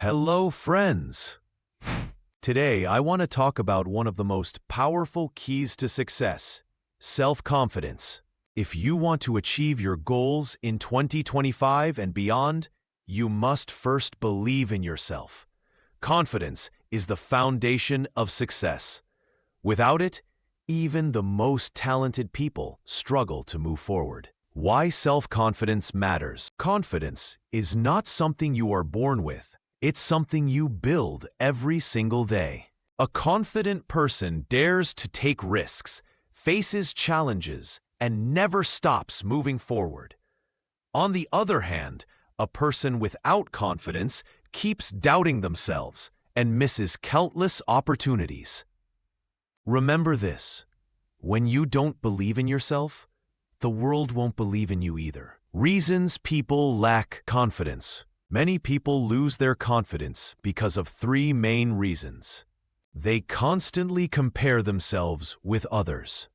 Hello, friends. Today, I want to talk about one of the most powerful keys to success, self-confidence. If you want to achieve your goals in 2025 and beyond, you must first believe in yourself. Confidence is the foundation of success. Without it, even the most talented people struggle to move forward. Why self-confidence matters? Confidence is not something you are born with. It's something you build every single day. A confident person dares to take risks, faces challenges, and never stops moving forward. On the other hand, a person without confidence keeps doubting themselves and misses countless opportunities. Remember this: when you don't believe in yourself, the world won't believe in you either. Reasons people lack confidence. Many people lose their confidence because of three main reasons. They constantly compare themselves with others.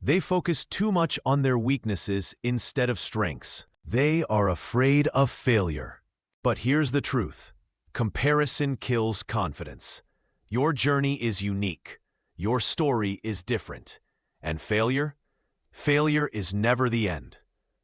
They focus too much on their weaknesses instead of strengths. They are afraid of failure. But here's the truth: comparison kills confidence. Your journey is unique. Your story is different. And failure? Failure is never the end.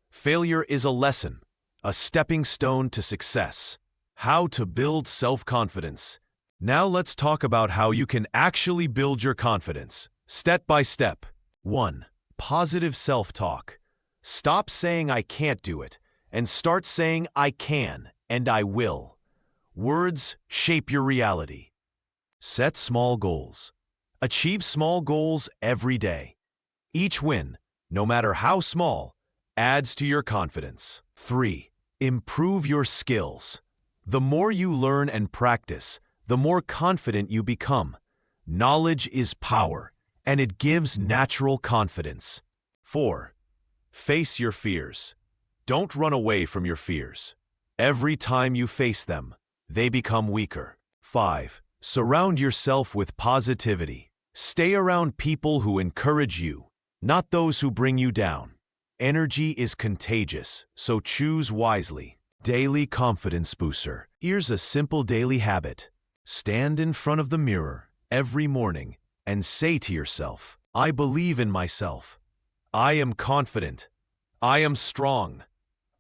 Failure is a lesson, a stepping stone to success. How to build self-confidence. Now let's talk about how you can actually build your confidence, step by step. 1. Positive self-talk. Stop saying "I can't do it" and start saying "I can" and "I will." Words shape your reality. Set small goals. Achieve small goals every day. Each win, no matter how small, adds to your confidence. 3. Improve your skills. The more you learn and practice, the more confident you become. Knowledge is power, and it gives natural confidence. 4. Face your fears. Don't run away from your fears. Every time you face them, they become weaker. 5. Surround yourself with positivity. Stay around people who encourage you, not those who bring you down. Energy is contagious, so choose wisely. Daily confidence booster. Here's a simple daily habit. Stand in front of the mirror every morning and say to yourself, "I believe in myself. I am confident. I am strong.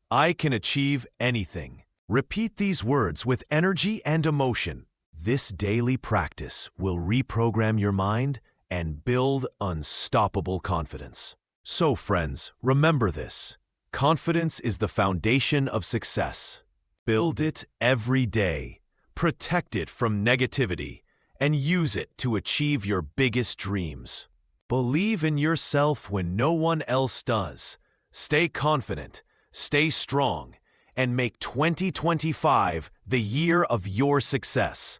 I can achieve anything." Repeat these words with energy and emotion. This daily practice will reprogram your mind and build unstoppable confidence. So, friends, remember this: confidence is the foundation of success. Build it every day, protect it from negativity, and use it to achieve your biggest dreams. Believe in yourself when no one else does. Stay confident, stay strong, and make 2025 the year of your success.